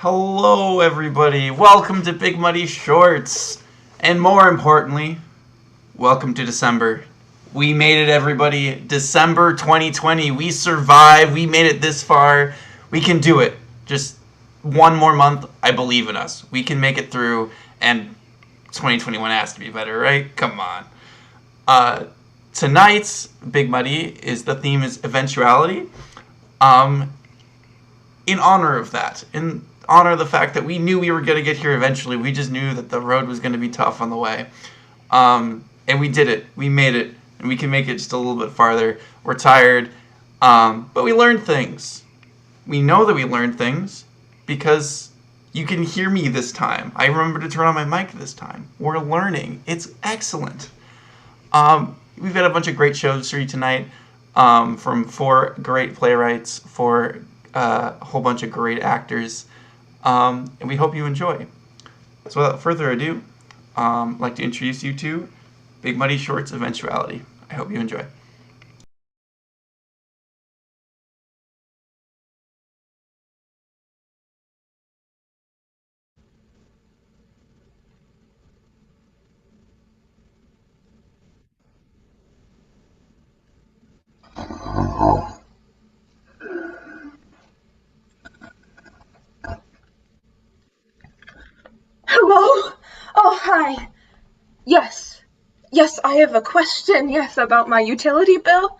Hello, everybody. Welcome to Big Muddy Shorts. And more importantly, welcome to December. We made it, everybody. December 2020. We survived. We made it this far. We can do it. Just one more month. I believe in us. We can make it through. And 2021 has to be better, right? Come on. Tonight's Big Muddy is the theme is Eventuality. In honor of that, in honor of the fact that we knew we were going to get here eventually. We just knew that the road was going to be tough on the way. And we did it. We made it. And we can make it just a little bit farther. We're tired. But we learned things. We know that we learned things because you can hear me this time. I remember to turn on my mic this time. We're learning. It's excellent. We've got a bunch of great shows for you tonight from 4 great playwrights, 4 a whole bunch of great actors, and we hope you enjoy. So without further ado, I'd like to introduce you to Big Muddy Shorts Eventuality. I hope you enjoy. Hello? Oh, hi. Yes. Yes, I have a question, yes, about my utility bill.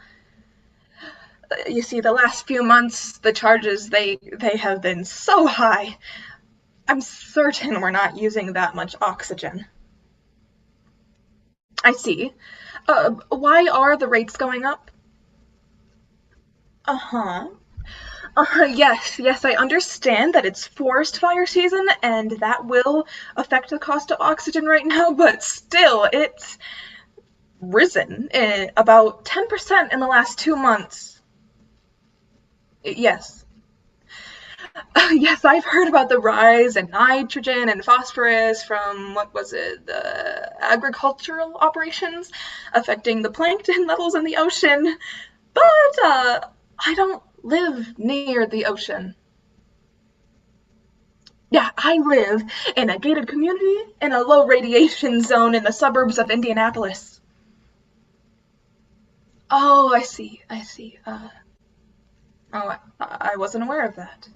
You see, the last few months, the charges, they have been so high. I'm certain we're not using that much oxygen. I see. Why are the rates going up? Uh-huh. Yes, I understand that it's forest fire season, and that will affect the cost of oxygen right now, but still, it's risen about 10% in the last 2 months. Yes. Yes, I've heard about the rise in nitrogen and phosphorus from, what was it, the agricultural operations affecting the plankton levels in the ocean, but I don't live near the ocean. Yeah, I live in a gated community in a low radiation zone in the suburbs of Indianapolis. Oh, I see. I wasn't aware of that.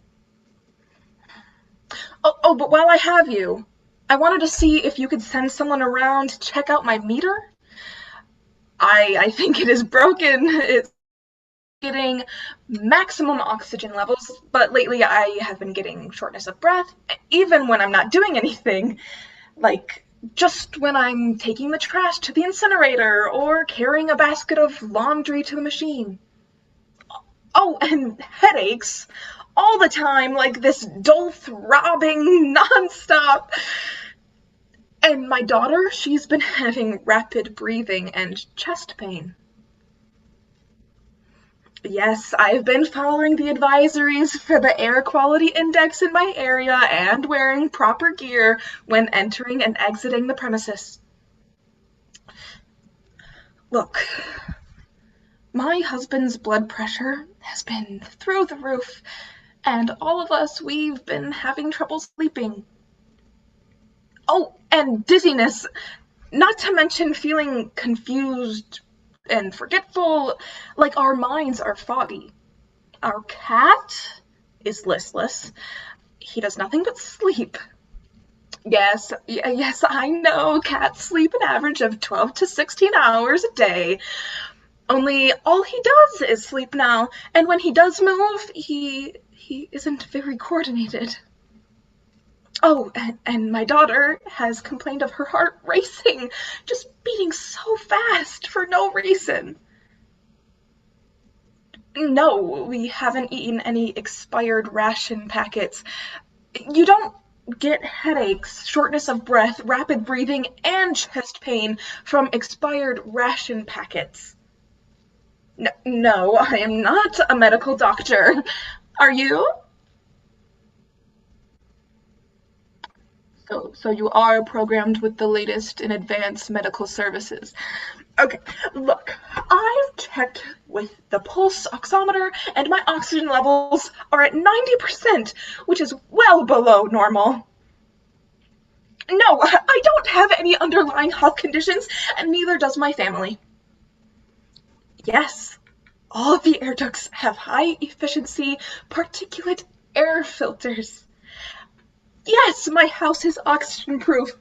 But while I have you, I wanted to see if you could send someone around to check out my meter. I think it is broken. It's getting maximum oxygen levels, but lately I have been getting shortness of breath, even when I'm not doing anything, like just when I'm taking the trash to the incinerator or carrying a basket of laundry to the machine. Oh, and headaches all the time, like this dull throbbing nonstop. And my daughter, she's been having rapid breathing and chest pain. Yes, I've been following the advisories for the air quality index in my area and wearing proper gear when entering and exiting the premises. Look, my husband's blood pressure has been through the roof, and all of us, we've been having trouble sleeping. Oh, and dizziness, not to mention feeling confused and forgetful, like our minds are foggy. Our cat is listless. He does nothing but sleep. Yes, I know cats sleep an average of 12 to 16 hours a day. Only all he does is sleep now, and when he does move, he isn't very coordinated. Oh, and my daughter has complained of her heart racing, just beating so fast for no reason. No, we haven't eaten any expired ration packets. You don't get headaches, shortness of breath, rapid breathing, and chest pain from expired ration packets. No, I am not a medical doctor. Are you? So you are programmed with the latest in advanced medical services. Okay, look, I've checked with the pulse oximeter, and my oxygen levels are at 90%, which is well below normal. No, I don't have any underlying health conditions, and neither does my family. Yes, all of the air ducts have high-efficiency particulate air filters. Yes, my house is oxygen-proof.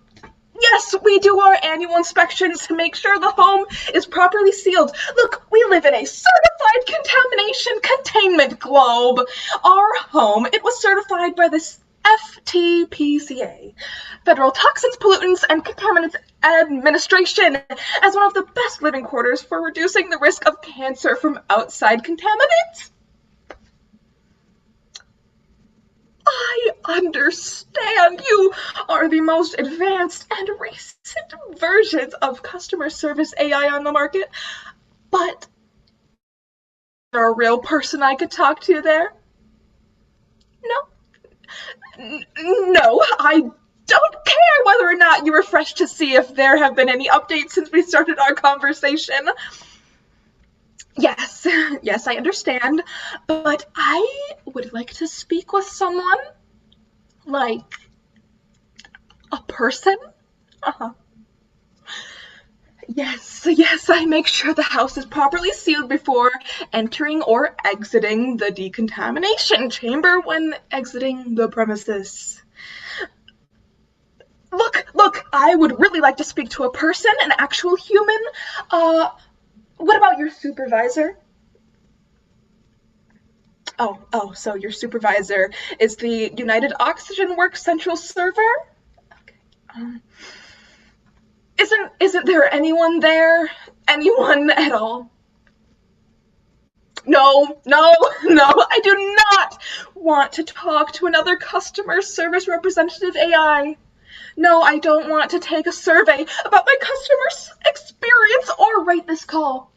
Yes, we do our annual inspections to make sure the home is properly sealed. Look, we live in a certified contamination containment globe. Our home, it was certified by the FTPCA, Federal Toxins, Pollutants, and Contaminants Administration, as one of the best living quarters for reducing the risk of cancer from outside contaminants. I understand you are the most advanced and recent versions of customer service AI on the market, but is there a real person I could talk to there? No, I don't care whether or not you refresh to see if there have been any updates since we started our conversation. Yes, I understand, but I would like to speak with someone, like a person. Uh-huh. Yes, I make sure the house is properly sealed before entering or exiting the decontamination chamber when exiting the premises. Look, I would really like to speak to a person, an actual human. What about your supervisor? So your supervisor is the United Oxygen Works Central Server? Okay. Isn't there anyone there? Anyone at all? No, I do not want to talk to another customer service representative AI. No, I don't want to take a survey about my customer's experience or rate this call.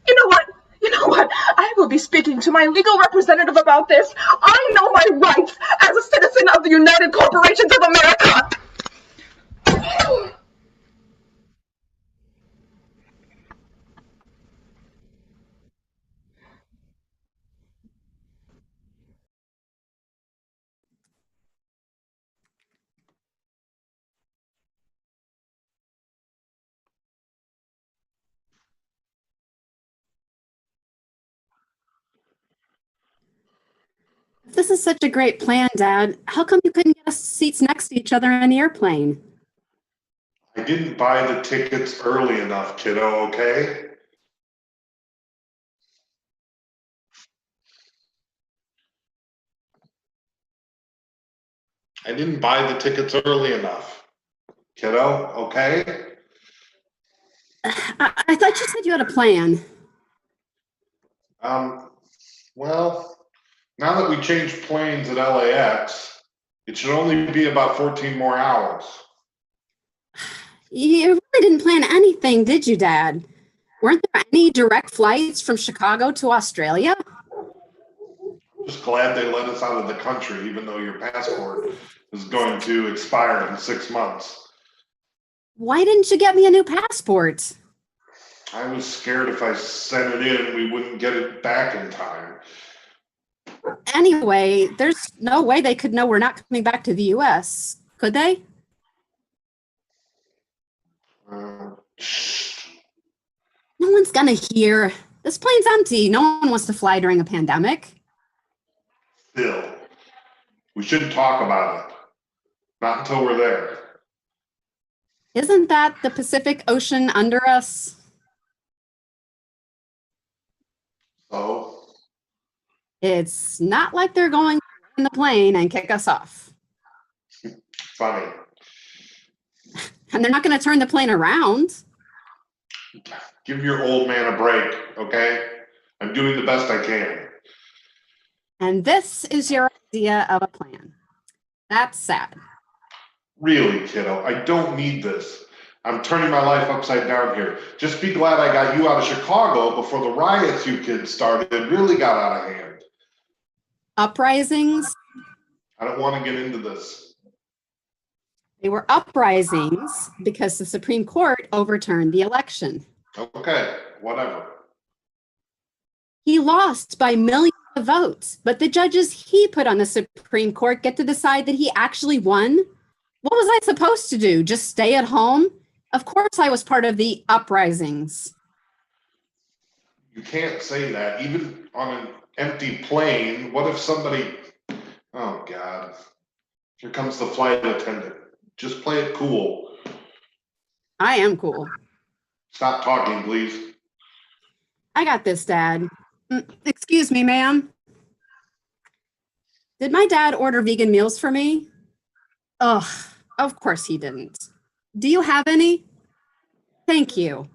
You know what? I will be speaking to my legal representative about this. I know my rights as a citizen of the United Corporations of America. If this is such a great plan, Dad, how come you couldn't get us seats next to each other on the airplane? I didn't buy the tickets early enough, kiddo, okay? I didn't buy the tickets early enough, kiddo, okay? I thought you said you had a plan. Well, now that we changed planes at LAX, it should only be about 14 more hours. You really didn't plan anything, did you, Dad? Weren't there any direct flights from Chicago to Australia? I'm just glad they let us out of the country, even though your passport is going to expire in 6 months. Why didn't you get me a new passport? I was scared if I sent it in, we wouldn't get it back in time. Anyway, there's no way they could know we're not coming back to the US, could they? Shh. No one's gonna hear. This plane's empty. No one wants to fly during a pandemic. Still, we shouldn't talk about it. Not until we're there. Isn't that the Pacific Ocean under us? So, It's not like they're going in the plane and kick us off. funny. And they're not going to turn the plane around. Give your old man a break, okay? I'm doing the best I can. And this is your idea of a plan. That's sad. Really, kiddo, I don't need this. I'm turning my life upside down here. Just be glad I got you out of Chicago before the riots you kids started really got out of hand. Uprisings? I don't want to get into this. They were uprisings because the Supreme Court overturned the election. Okay, whatever. He lost by millions of votes, but the judges he put on the Supreme Court get to decide that he actually won. What was I supposed to do? Just stay at home? Of course I was part of the uprisings. You can't say that. Even on an empty plane, what if somebody... Oh, God. Here comes the flight attendant. Just play it cool. I am cool. Stop talking, please. I got this, Dad. Excuse me, ma'am. Did my dad order vegan meals for me? Ugh, of course he didn't. Do you have any? Thank you.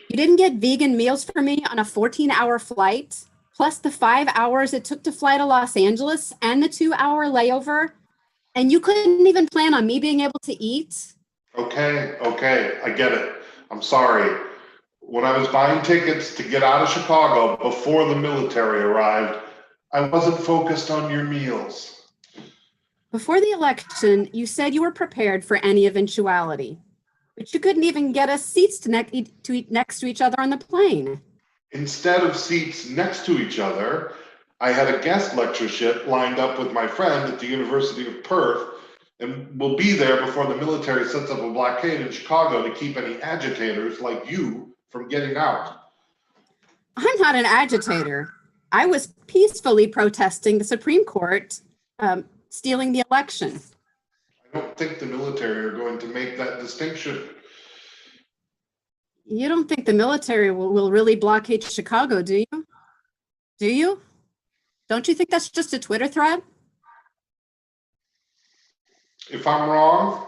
You didn't get vegan meals for me on a 14-hour flight, plus the 5 hours it took to fly to Los Angeles and the 2-hour layover, and you couldn't even plan on me being able to eat? Okay, I get it. I'm sorry. When I was buying tickets to get out of Chicago before the military arrived, I wasn't focused on your meals. Before the election, you said you were prepared for any eventuality, but you couldn't even get us seats to eat next to each other on the plane. Instead of seats next to each other, I had a guest lectureship lined up with my friend at the University of Perth, and we'll be there before the military sets up a blockade in Chicago to keep any agitators like you from getting out. I'm not an agitator. I was peacefully protesting the Supreme Court stealing the election. I don't think the military are going to make that distinction. You don't think the military will really blockade Chicago, do you? Do you? Don't you think that's just a Twitter thread? If I'm wrong,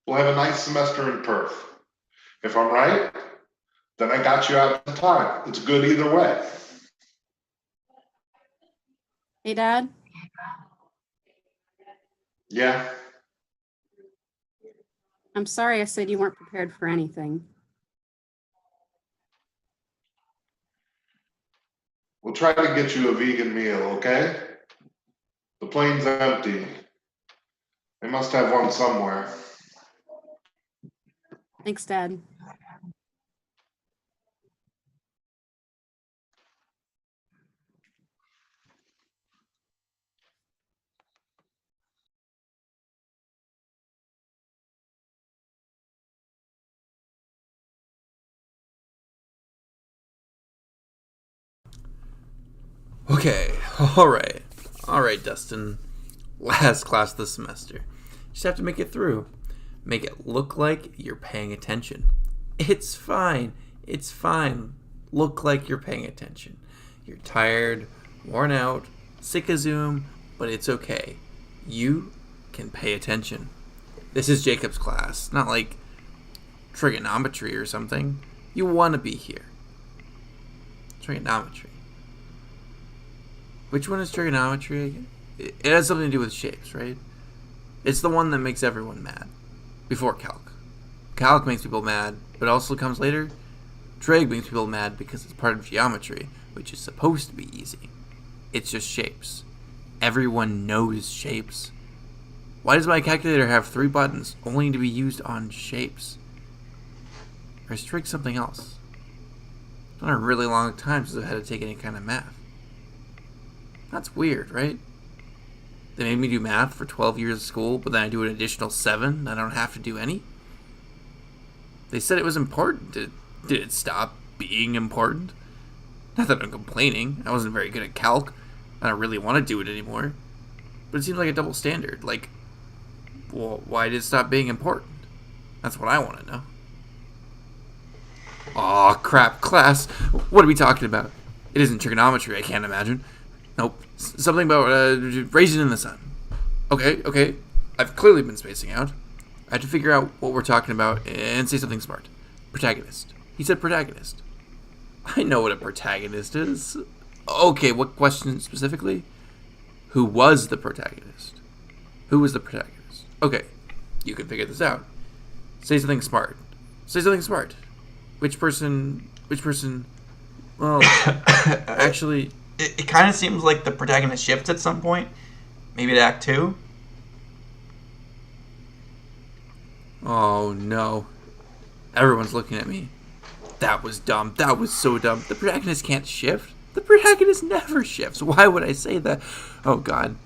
we'll have a nice semester in Perth. If I'm right, then I got you out in time. It's good either way. Hey, Dad? Yeah, I'm sorry I said you weren't prepared for anything. we'll try to get you a vegan meal, okay? The plane's empty. They must have one somewhere. Thanks, Dad. Okay, alright, Dustin. Last class this semester. Just have to make it through. Make it look like you're paying attention. It's fine. Look like you're paying attention. You're tired, worn out, sick of Zoom, but it's okay. You can pay attention. This is Jacob's class, not like trigonometry or something. You want to be here. Trigonometry. Which one is trigonometry again? It has something to do with shapes, right? It's the one that makes everyone mad. Before calc. Calc makes people mad, but also comes later. Trig makes people mad because it's part of geometry, which is supposed to be easy. It's just shapes. Everyone knows shapes. Why does my calculator have 3 buttons only to be used on shapes? Or is trig something else? It's been a really long time since I've had to take any kind of math. That's weird, right? They made me do math for 12 years of school, but then I do an additional 7. I don't have to do any. They said it was important. Did it stop being important? Not that I'm complaining. I wasn't very good at calc. I don't really want to do it anymore. But it seems like a double standard. Like, well, why did it stop being important? That's what I want to know. Aw, crap, class. What are we talking about? It isn't trigonometry, I can't imagine. Nope. Something about raisin in the sun. Okay. I've clearly been spacing out. I have to figure out what we're talking about and say something smart. Protagonist. He said protagonist. I know what a protagonist is. Okay, what question specifically? Who was the protagonist? Who was the protagonist? Okay, you can figure this out. Say something smart. Which person, well, actually, it kind of seems like the protagonist shifts at some point. Maybe to Act 2. Oh no. Everyone's looking at me. That was dumb. That was so dumb. The protagonist can't shift. The protagonist never shifts. Why would I say that? Oh god.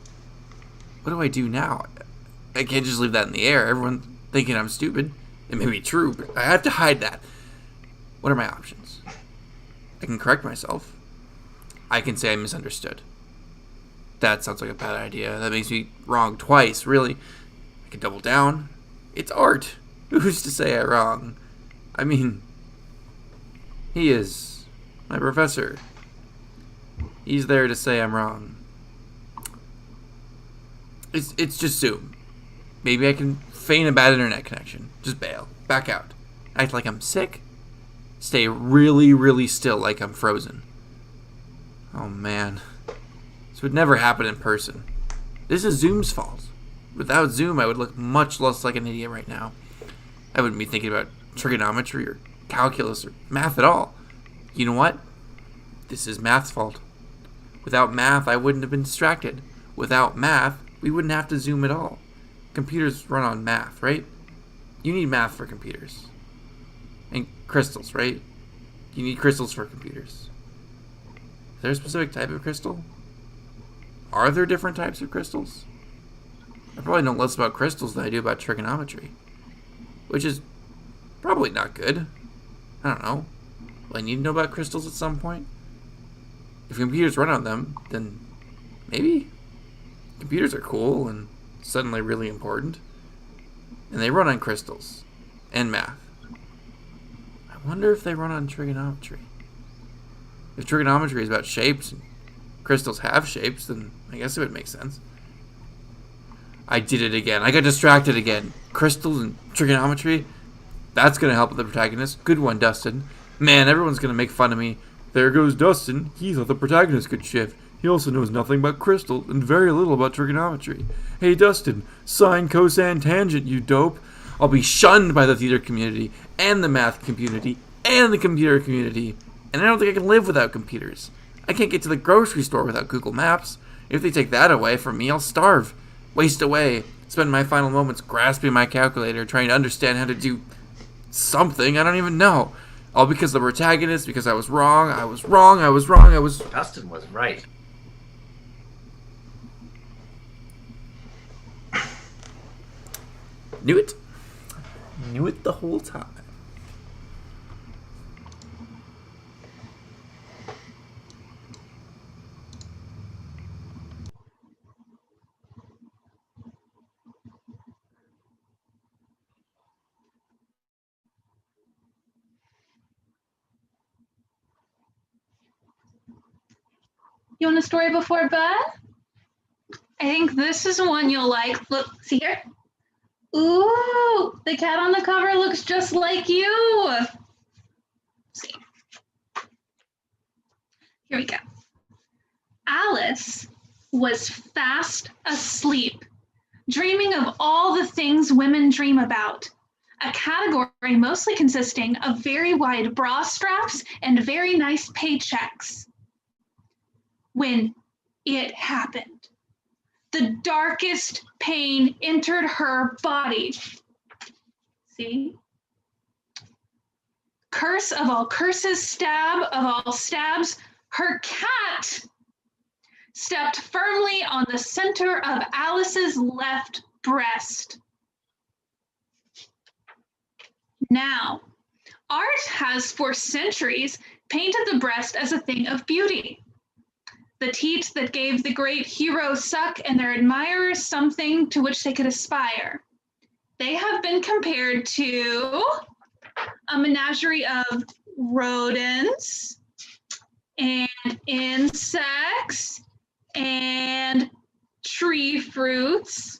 What do I do now? I can't just leave that in the air. Everyone's thinking I'm stupid. It may be true, but I have to hide that. What are my options? I can correct myself. I can say I misunderstood. That sounds like a bad idea. That makes me wrong twice, really. I can double down. It's art. Who's to say I'm wrong? I mean, he is my professor. He's there to say I'm wrong. It's just Zoom. Maybe I can feign a bad internet connection. Just bail. Back out. Act like I'm sick. Stay really, really still like I'm frozen. Oh man. This would never happen in person. This is Zoom's fault. Without Zoom, I would look much less like an idiot right now. I wouldn't be thinking about trigonometry or calculus or math at all. You know what? This is math's fault. Without math, I wouldn't have been distracted. Without math, we wouldn't have to Zoom at all. Computers run on math, right? You need math for computers. And crystals, right? You need crystals for computers. Is there a specific type of crystal? Are there different types of crystals? I probably know less about crystals than I do about trigonometry. Which is probably not good. I don't know. Will I need to know about crystals at some point? If computers run on them, then maybe. Computers are cool and suddenly really important. And they run on crystals. And math. I wonder if they run on trigonometry. If trigonometry is about shapes and crystals have shapes, then I guess it would make sense. I did it again. I got distracted again. Crystals and trigonometry? That's going to help the protagonist. Good one, Dustin. Man, everyone's going to make fun of me. There goes Dustin. He thought the protagonist could shift. He also knows nothing about crystals and very little about trigonometry. Hey, Dustin, sine, cosine, tangent, you dope. I'll be shunned by the theater community and the math community and the computer community. And I don't think I can live without computers. I can't get to the grocery store without Google Maps. If they take that away from me, I'll starve. Waste away. Spend my final moments grasping my calculator, trying to understand how to do something I don't even know. All because the protagonist, because I was wrong, I was wrong, I was wrong, I was... Dustin was right. Knew it. Knew it the whole time. You want a story before bed? I think this is one you'll like. Look, see here? Ooh, the cat on the cover looks just like you. Let's see. Here we go. Alice was fast asleep, dreaming of all the things women dream about. A category mostly consisting of very wide bra straps and very nice paychecks. When it happened, the darkest pain entered her body. See? Curse of all curses, stab of all stabs, her cat stepped firmly on the center of Alice's left breast. Now, art has for centuries painted the breast as a thing of beauty. The teats that gave the great hero suck and their admirers something to which they could aspire. They have been compared to a menagerie of rodents and insects and tree fruits.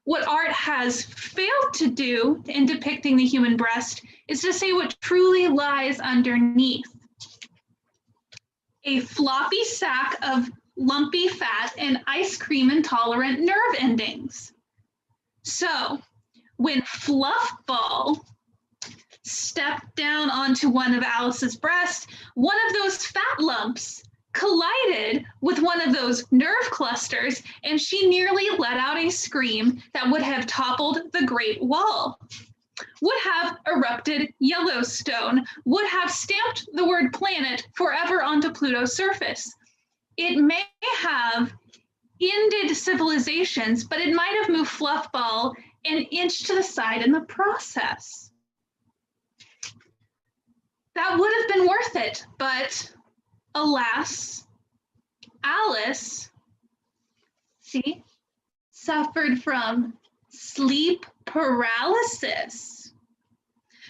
What art has failed to do in depicting the human breast is to say what truly lies underneath. A floppy sack of lumpy fat and ice cream intolerant nerve endings. So when Fluffball stepped down onto one of Alice's breasts, one of those fat lumps collided with one of those nerve clusters, and she nearly let out a scream that would have toppled the Great Wall, would have erupted Yellowstone, would have stamped the word planet forever onto Pluto's surface. It may have ended civilizations, but it might have moved Fluffball an inch to the side in the process. That would have been worth it, but alas, Alice, suffered from sleep paralysis.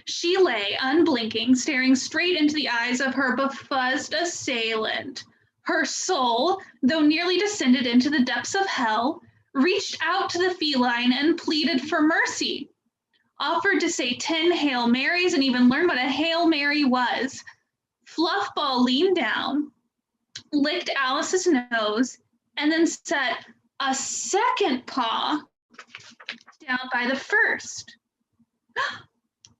She lay unblinking, staring straight into the eyes of her befuzzed assailant. Her soul, though nearly descended into the depths of hell, reached out to the feline and pleaded for mercy, offered to say 10 Hail Marys and even learn what a Hail Mary was. Fluffball leaned down, licked Alice's nose, and then set a second paw down by the first.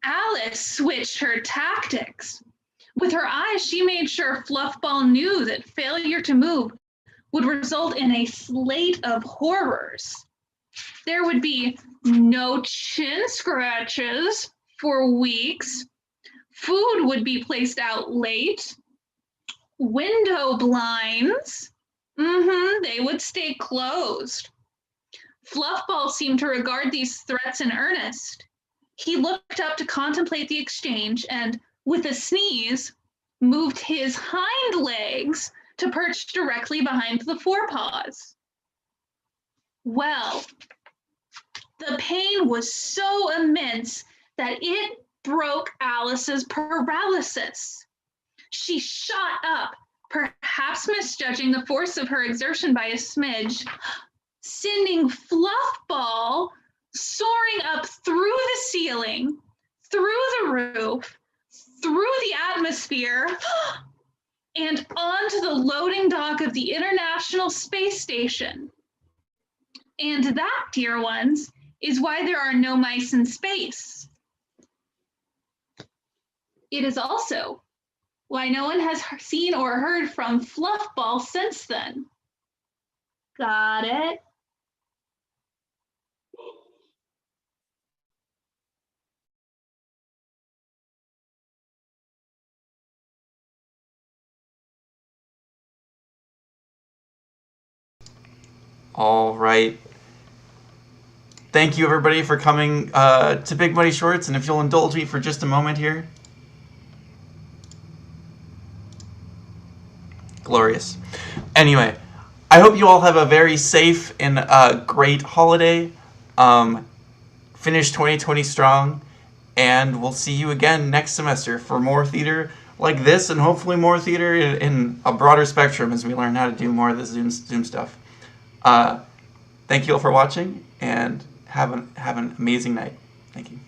Alice switched her tactics. With her eyes, she made sure Fluffball knew that failure to move would result in a slate of horrors. There would be no chin scratches for weeks. Food would be placed out late. Window blinds, they would stay closed. Fluffball seemed to regard these threats in earnest. He looked up to contemplate the exchange and, with a sneeze, moved his hind legs to perch directly behind the forepaws. Well, the pain was so immense that it broke Alice's paralysis. She shot up, perhaps misjudging the force of her exertion by a smidge, sending Fluffball soaring up through the ceiling, through the roof, through the atmosphere, and onto the loading dock of the International Space Station. And that, dear ones, is why there are no mice in space. It is also why no one has seen or heard from Fluffball since then. Got it? All right. Thank you, everybody, for coming to Big Muddy Shorts. And if you'll indulge me for just a moment here. Glorious. Anyway, I hope you all have a very safe and great holiday. Finish 2020 strong. And we'll see you again next semester for more theater like this, and hopefully more theater in a broader spectrum as we learn how to do more of the Zoom stuff. Thank you all for watching, and have an amazing night. Thank you.